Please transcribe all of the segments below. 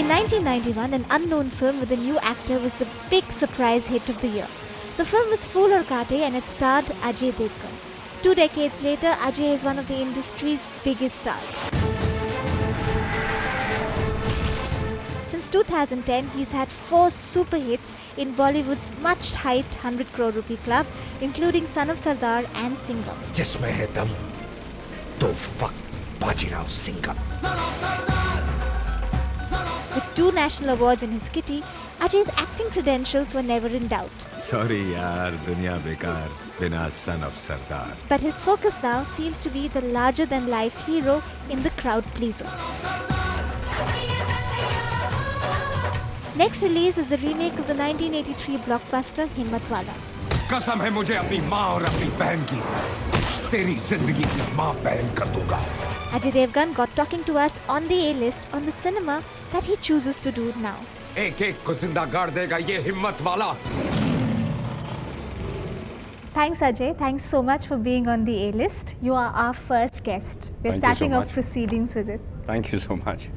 In 1991, an unknown film with a new actor was the big surprise hit of the year. The film was Fool or Kate and it starred Ajay Devgn. 2 decades later, Ajay is one of the industry's biggest stars. Since 2010, he's had 4 super hits in Bollywood's much-hyped 100 crore rupee club, including Son of Sardar and Singham. जिसमें है दम तो वक्त Bajirao Singham. With 2 national awards in his kitty, Ajay's acting credentials were never in doubt. Sorry yaar, दुनिया बेकार बिना Son of Sardar. But his focus now seems to be the larger-than-life hero in the crowd pleaser. Next release is the remake of the 1983 blockbuster Himmatwala. कसम है मुझे अपनी माँ और अपनी बहन की. तेरी जिंदगी की माँ बहन कर दूंगा. Ajay Devgn got talking to us on the A-list on the cinema that he chooses to do now. एक एक को जिंदा गाड़ देगा ये हिम्मत वाला. Thanks Ajay, thanks so much for being on the A-list. You are our first guest. We're Thank you so starting off much. proceedings with it. Thank you so much.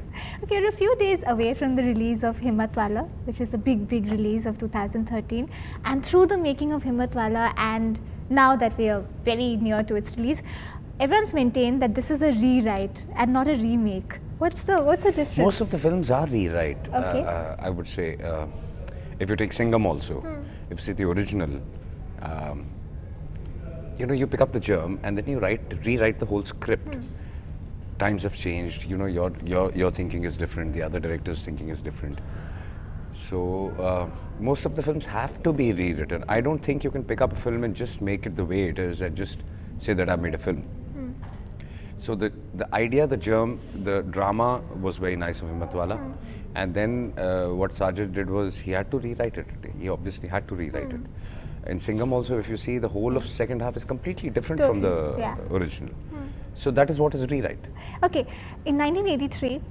Okay, we're a few days away from the release of Himmatwala, which is the big release of 2013. And through the making of Himmatwala, and now that we are very near to its release, everyone's maintained that this is a rewrite and not a remake. What's the difference? Most of the films are rewrite. Okay. I would say, if you take Singham also, if you see the original, you pick up the germ and then you rewrite the whole script. Times have changed. Your thinking is different. The other director's thinking is different. So most of the films have to be rewritten. I don't think you can pick up a film and just make it the way it is and just say that I made a film. So the idea, the germ, the drama was very nice of Himmatwala. And then what Sajid did was he had to rewrite it. He obviously had to rewrite it. In Singham also, if you see, the whole of second half is completely different from the original. So that is what is rewrite. Okay, in 1983,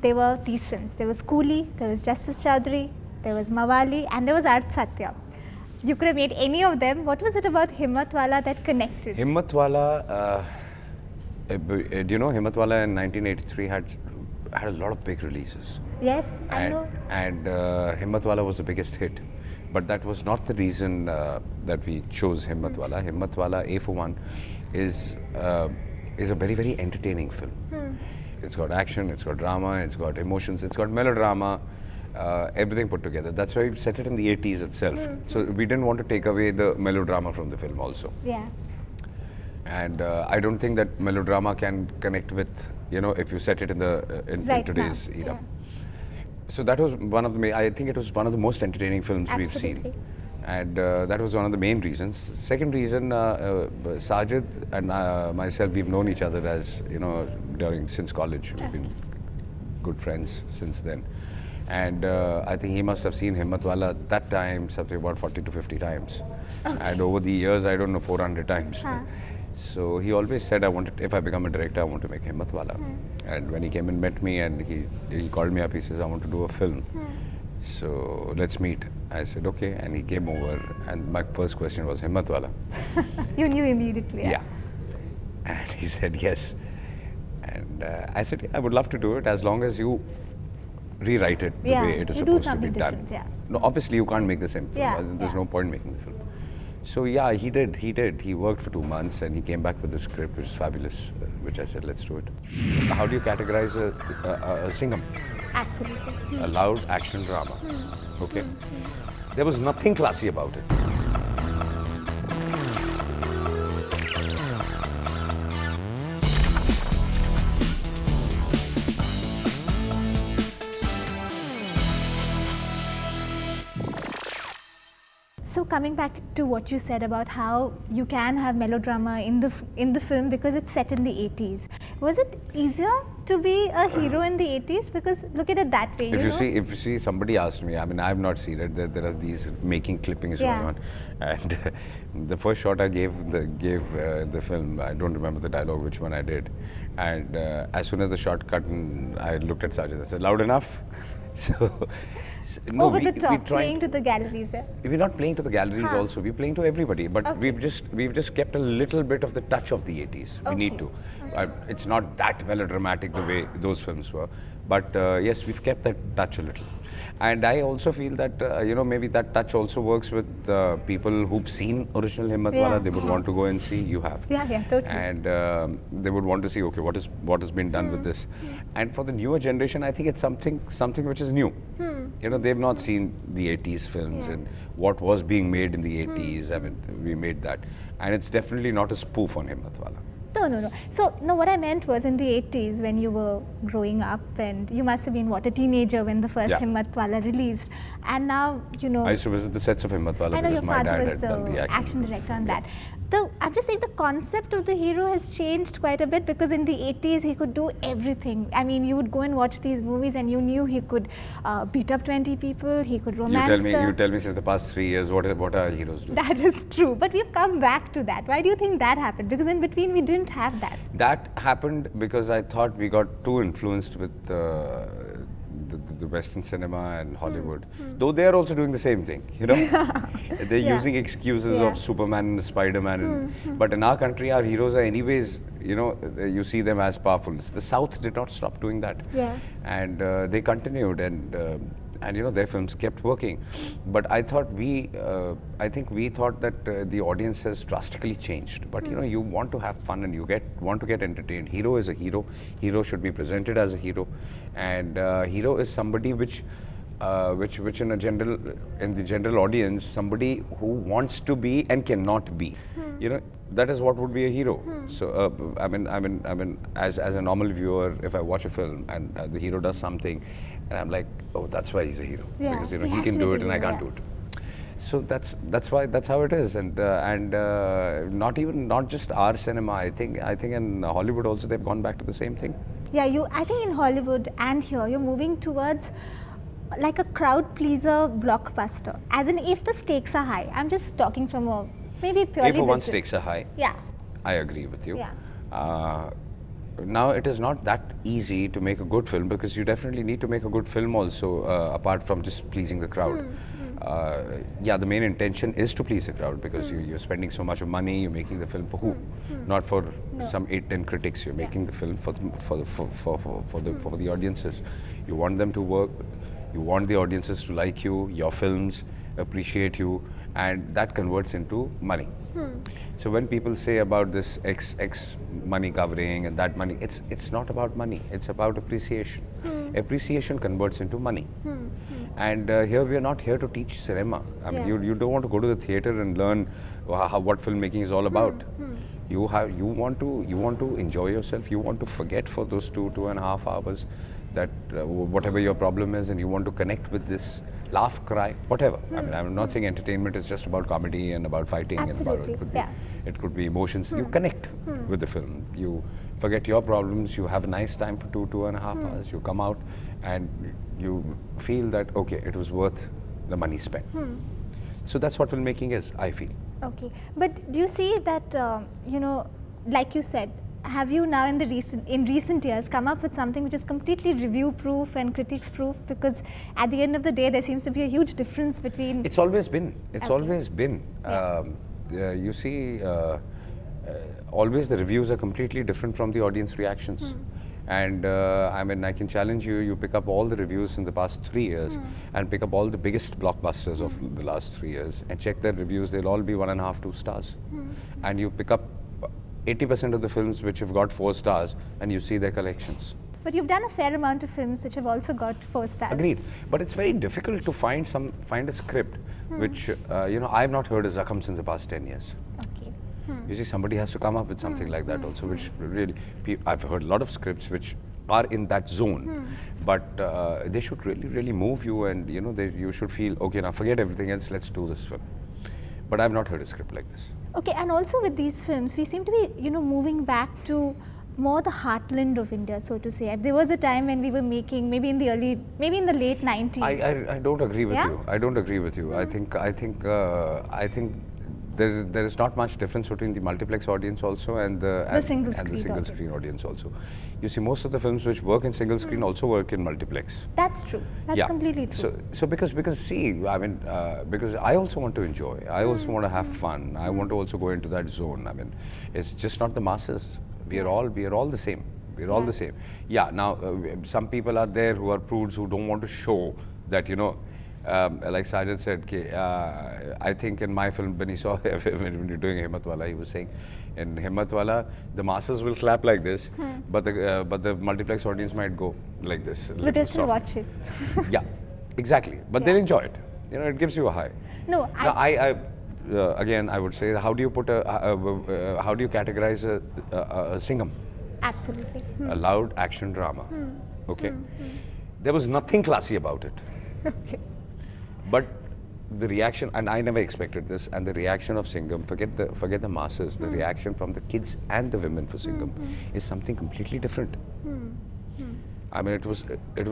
there were these films. There was Coolie, there was Justice Chowdhury, there was Mawali, and there was Arth Satya. You could have made any of them. What was it about Himmatwala that connected? Himmatwala, do you know Himmatwala in 1983 had a lot of big releases. Yes, I know. And Himmatwala was the biggest hit. But that was not the reason that we chose Himmatwala. Himmatwala, A for one, is a very entertaining film. It's got action, it's got drama, it's got emotions, it's got melodrama, everything put together. That's why we've set it in the 80s itself. So we didn't want to take away the melodrama from the film also. Yeah. And I don't think that melodrama can connect with, if you set it in today's era. Yeah. So that was I think it was one of the most entertaining films we've seen. And that was one of the main reasons. Second reason, Sajid and myself, we've known each other since college. We've been good friends since then. And I think he must have seen Himmatwala at that time, something about 40 to 50 times. And over the years, I don't know, 400 times. So he always said, if I become a director, I want to make Himmatwala. And when he came and met me and he called me up, he says, I want to do a film. So let's meet. I said, okay. And he came over and my first question was Himmatwala. You knew immediately. Yeah. And he said, yes. And I said, yeah, I would love to do it as long as you rewrite it the way it is supposed to be done. Yeah. No, obviously you can't make the same film. Yeah, There's no point making the film. So yeah, he did. He worked for 2 months and he came back with the script, which is fabulous, which I said, let's do it. How do you categorize a Singham? Absolutely. A loud action drama. Okay. There was nothing classy about it. So coming back to what you said about how you can have melodrama in the film because it's set in the 80s. Was it easier to be a hero in the 80s? Because look at it that way. If you see, somebody asked me. I mean, I have not seen it. There are these making clippings going on, and the first shot I gave the film, I don't remember the dialogue which one I did, and as soon as the shot cut, and I looked at Sajid. I said, "Loud enough." So. No, over the top, playing to the galleries. Yeah? We're not playing to the galleries also. We're playing to everybody. But we've just kept a little bit of the touch of the 80s. We need to. It's not that melodramatic the way those films were. But yes, we've kept that touch a little. And I also feel that, maybe that touch also works with people who've seen original Himmatwala. Yeah. They would want to go and see. You have. Yeah, totally. And they would want to see, okay, what has been done with this. And for the newer generation, I think it's something which is new. They've not seen the 80s films and what was being made in the 80s. I mean, we made that. And it's definitely not a spoof on Himmatwala. No. So, no, what I meant was in the 80s when you were growing up, and you must have been, a teenager when the first Himmatwala released. And now, I used to visit the sets of Himmatwala I know because your my father dad was had done the the action director on that. I'm just saying the concept of the hero has changed quite a bit, because in the 80s he could do everything. I mean, you would go and watch these movies and you knew he could beat up 20 people, he could romance them. You tell me since the past 3 years, what are heroes doing? That is true, but we've come back to that. Why do you think that happened? Because in between we didn't have that. That happened because I thought we got too influenced with the Western cinema and Hollywood. Though they are also doing the same thing, They're using excuses of Superman and Spider-Man. But in our country, our heroes are anyways, you see them as powerful. The South did not stop doing that. Yeah. And they continued, and their films kept working. But I thought I think we thought that the audience has drastically changed. But you want to have fun and you want to get entertained. Hero is a hero. Hero should be presented as a hero, and hero is somebody which in the general audience, somebody who wants to be and cannot be. That is what would be a hero. So I mean, as a normal viewer, if I watch a film and the hero does something, and I'm like, oh, that's why he's a hero, because he can do it and I can't do it. So that's how it is, and not just our cinema. I think in Hollywood also they've gone back to the same thing. Yeah, I think in Hollywood and here you're moving towards like a crowd pleaser blockbuster. As in, if the stakes are high, I'm just talking from a maybe purely If one business. stakes are high, Yeah. I agree with you. Yeah. Now it is not that easy to make a good film, because you definitely need to make a good film also, apart from just pleasing the crowd. The main intention is to please the crowd, because you're spending so much of money. You're making the film for who? Not for some 8-10 critics. You're making the film for the audiences. You want them to work. You want the audiences to like you, your films, appreciate you, and that converts into money. So when people say about this X money covering and that money, it's not about money. It's about appreciation. Appreciation converts into money. And here we are not here to teach cinema. I mean, you don't want to go to the theater and learn what filmmaking is all about. You want to enjoy yourself. You want to forget for those 2.5 hours that whatever your problem is, and you want to connect with this, laugh, cry, whatever. I mean, I'm not saying entertainment is just about comedy and about fighting. Absolutely. And about it could be emotions. You connect with the film. You forget your problems. You have a nice time for 2.5 hours. You come out and you feel that, okay, it was worth the money spent. So that's what filmmaking is, I feel. Okay, but do you see that like you said, have you now in recent years come up with something which is completely review proof and critics proof? Because at the end of the day, there seems to be a huge difference between. It's always been. It's Okay. always been. You see, always the reviews are completely different from the audience reactions. And I mean, I can challenge you. You pick up all the reviews in the past 3 years, and pick up all the biggest blockbusters of the last 3 years, and check their reviews. They'll all be 1.5, 2 stars. And you pick up 80% of the films which have got 4 stars, and you see their collections. But you've done a fair amount of films which have also got 4 stars. Agreed. But it's very difficult to find a script which I've not heard of Zakhm since the past 10 years. Okay. You see, somebody has to come up with something like that also, which really, I've heard a lot of scripts which are in that zone, but they should really move you, and you should feel, okay, now forget everything else, let's do this film. But I've not heard a script like this. Okay, and also with these films, we seem to be, moving back to more the heartland of India, so to say. There was a time when we were making, maybe in the late 90s. I don't agree with Yeah? you. I don't agree with you. I think there is not much difference between the multiplex audience also and the single screen screen audience also. You see, most of the films which work in single screen also work in multiplex. That's true. That's completely true. So because see, I mean, because I also want to enjoy. I also want to have fun. I want to also go into that zone. I mean, it's just not the masses. We are all the same. We're all the same. Yeah, now some people are there who are prudes who don't want to show that, like Sajid said, I think in my film, when he saw, when you're doing Himmatwala, he was saying, in Himmatwala, the masses will clap like this, but the multiplex audience might go like this. But they'll still watch it. Yeah, exactly. But they'll enjoy it. It gives you a high. No, now, again, I would say, how do you how do you categorize a Singham? Absolutely. A loud action drama. Okay. There was nothing classy about it. Okay. But the reaction, and I never expected this, and the reaction of Singham, forget the masses, the reaction from the kids and the women for Singham is something completely different. I mean, it was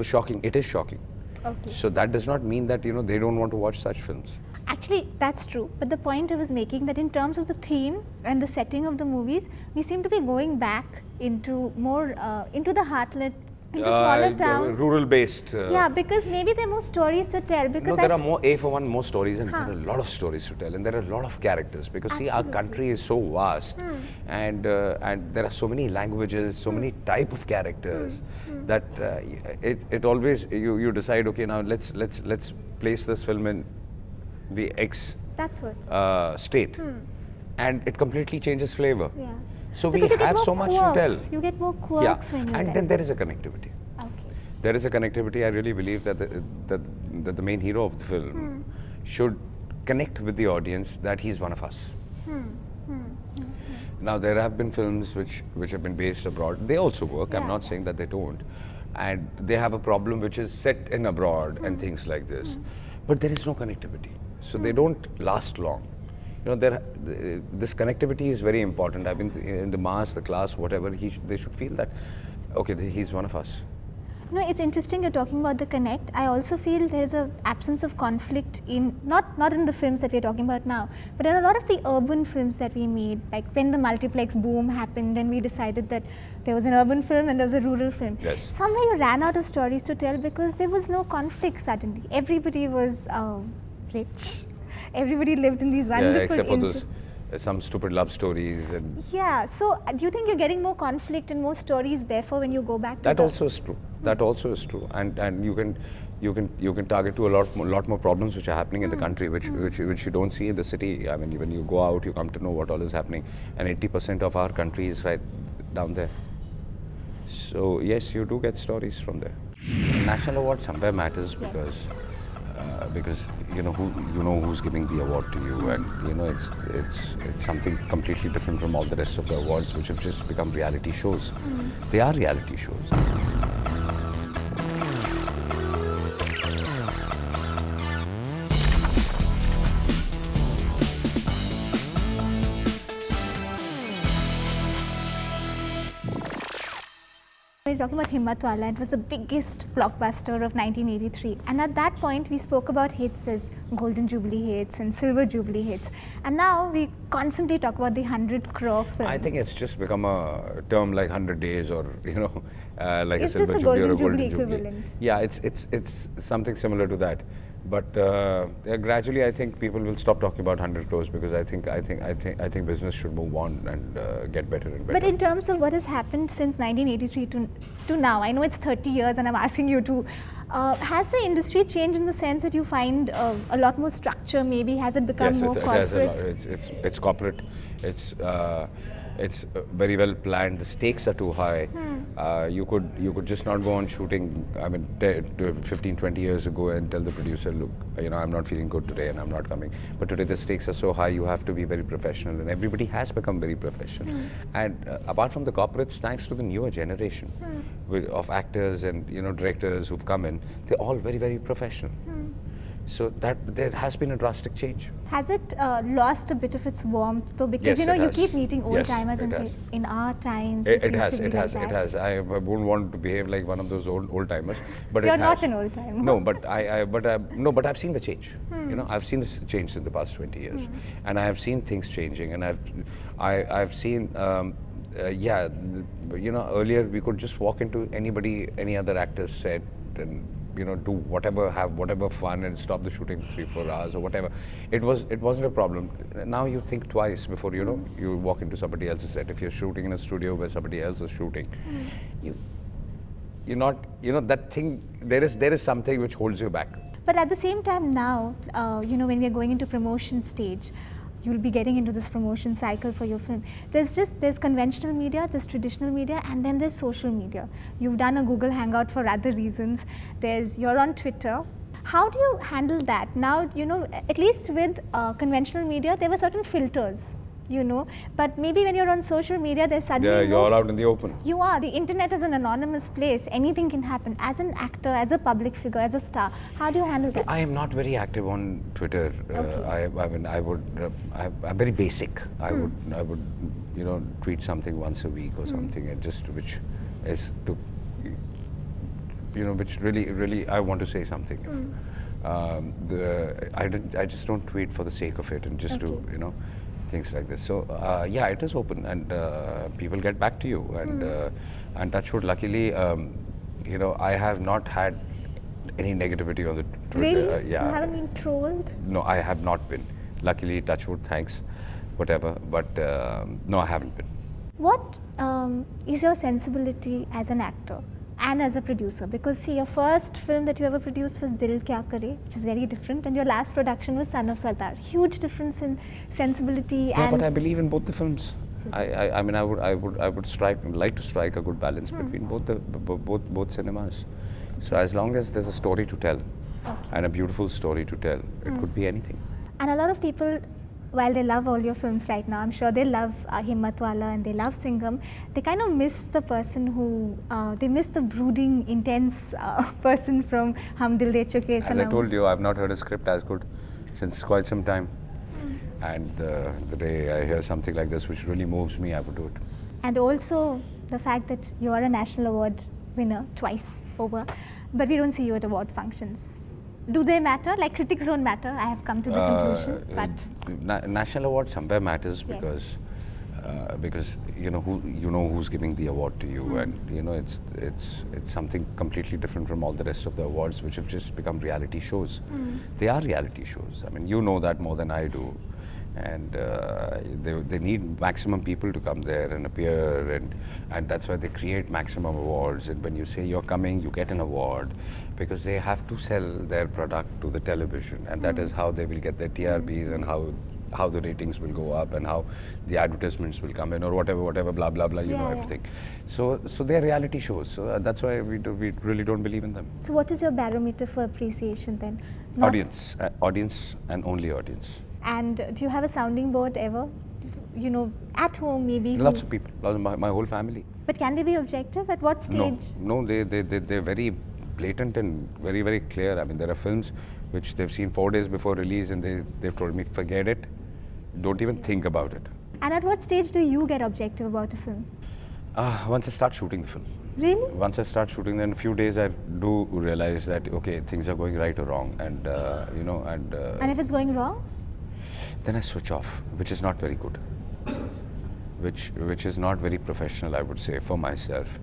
shocking. It is shocking. Okay. So that does not mean that, they don't want to watch such films. Actually, that's true. But the point I was making, that in terms of the theme and the setting of the movies, we seem to be going back into more, into the heartland, into smaller towns. Rural-based. Yeah, because maybe there are more stories to tell. Because there are more stories, and there are a lot of stories to tell, and there are a lot of characters. Because see, our country is so vast, and there are so many languages, so many type of characters, that it always you decide, okay, now let's place this film in the X state, and it completely changes flavor. Yeah. So because we have so much to tell. You get more quirks when you and then there is a connectivity. Okay. There is a connectivity. I really believe that the main hero of the film should connect with the audience, that he's one of us. Now, there have been films which have been based abroad. They also work. I'm not saying that they don't. And they have a problem which is set in abroad and things like this. But there is no connectivity. So they don't last long. This connectivity is very important. I mean, in the mass, the class, whatever, they should feel that, okay, he's one of us. No, it's interesting you're talking about the connect. I also feel there's an absence of conflict in, not in the films that we're talking about now, but in a lot of the urban films that we made. Like when the multiplex boom happened, then we decided that there was an urban film and there was a rural film. Yes. Somewhere you ran out of stories to tell because there was no conflict suddenly. Everybody was rich. Everybody lived in these wonderful except for those some stupid love stories and so do you think you're getting more conflict and more stories therefore when you go back to that also is true. That also is true, and you can target to a lot more problems which are happening in the country, which you don't see in the city. I mean, when you go out, you come to know what all is happening, and 80% of our country is right down there. So yes, you do get stories from there. National award somewhere matters because who's giving the award to you, and it's something completely different from all the rest of the awards which have just become reality shows. They are reality shows. We're talking about Himmatwala. It was the biggest blockbuster of 1983. And at that point, we spoke about hits as Golden Jubilee hits and Silver Jubilee hits. And now we constantly talk about the 100 crore film. I think it's just become a term like 100 days or, like it's a Silver just Jubilee or a Golden Golden Jubilee Jubilee. equivalent. Yeah, it's something similar to that. But gradually, I think people will stop talking about 100 crores because I think business should move on and get better and better. But in terms of what has happened since 1983 to now, I know it's 30 years, and I'm asking you to. Has the industry changed in the sense that you find a lot more structure? Maybe has it become more corporate? Yes, it's corporate. It's very well planned. The stakes are too high. You could just not go on shooting. I mean, 15, 20 years ago and tell the producer, look, I'm not feeling good today and I'm not coming. But today the stakes are so high. You have to be very professional, and everybody has become very professional. And apart from the corporates, thanks to the newer generation of actors and directors who've come in, they're all very, very professional. So that there has been a drastic change. Has it lost a bit of its warmth though? Because Yes, you keep meeting old timers and say, in our times it has. I wouldn't want to behave like one of those old timers, but You're it not has. an old timer. No, but I've seen the change. I've seen this change in the past 20 years, and I have seen things changing, and I've seen. Earlier we could just walk into any other actor's set and do whatever, have whatever fun, and stop the shooting for 3-4 hours or whatever. It wasn't a problem. Now you think twice before you walk into somebody else's set. If you're shooting in a studio where somebody else is shooting, you're not, that thing. There is something which holds you back. But at the same time now, when we are going into promotion stage, you'll be getting into this promotion cycle for your film. There's conventional media, there's traditional media, and then there's social media. You've done a Google Hangout for other reasons. You're on Twitter. How do you handle that? Now, at least with conventional media, there were certain filters, but maybe when you're on social media, there's suddenly you're all out in the open. You are. The internet is an anonymous place. Anything can happen. As an actor, as a public figure, as a star, how do you handle that? I am not very active on Twitter. I'm very basic. I would tweet something once a week or something, and just which is to, which really I want to say something. I just don't tweet for the sake of it, and just to things like this. So it is open, and people get back to you, and touch wood, luckily, I have not had any negativity on the Twitter. Really? You haven't been trolled? No, I have not been. Luckily, touch wood, thanks, whatever. But no, I haven't been. What is your sensibility as an actor and as a producer? Because see, your first film that you ever produced was Dil Kya Kare, which is very different, and your last production was Son of Sardar. Huge difference in sensibility. Yeah, but I believe in both the films. I mean, I would like to strike a good balance between both cinemas. So as long as there's a story to tell, and a beautiful story to tell, it could be anything. And a lot of people, while they love all your films right now, I'm sure they love Himmatwala and they love Singham, they kind of miss the person who, they miss the brooding, intense person from Hum Dil De Chuke. As I told you, I've not heard a script as good since quite some time. And the day I hear something like this which really moves me, I would do it. And also the fact that you are a national award winner twice over, but we don't see you at award functions. Do they matter? Like, critics don't matter. I have come to the conclusion. But national award somewhere matters, yes. because who's giving the award to you, and it's something completely different from all the rest of the awards which have just become reality shows. They are reality shows. I mean, you know that more than I do. And they need maximum people to come there and appear, and that's why they create maximum awards. And when you say you're coming, you get an award, because they have to sell their product to the television, and that is how they will get their TRPs, and how the ratings will go up, and how the advertisements will come in, or whatever, blah blah blah, everything. So they're reality shows. So that's why we really don't believe in them. So what is your barometer for appreciation then? Audience, and only audience. And do you have a sounding board ever? At home maybe? Lots of people, my whole family. But can they be objective? At what stage? No, they're very blatant and very, very clear. I mean, there are films which they've seen 4 days before release, and they've told me, forget it, don't even think about it. And at what stage do you get objective about a film? Once I start shooting the film. Really? Once I start shooting, then a few days I do realize that, okay, things are going right or wrong, and And if it's going wrong? Then I switch off, which is not very good. Which is not very professional, I would say, for myself.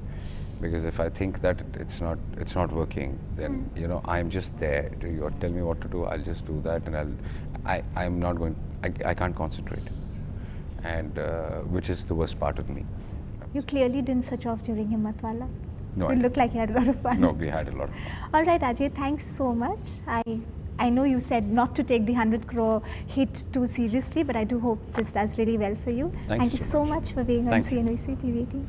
Because if I think that it's not working, then I'm just there. You tell me what to do, I'll just do that, and I'm not going. I can't concentrate, and which is the worst part of me. You clearly didn't switch off during Himmatwala. No, it looked like you had a lot of fun. No, we had a lot of fun. All right, Ajay, thanks so much. I know you said not to take the 100 crore hit too seriously, but I do hope this does really well for you. Thank you so much for being on CNBC TV18.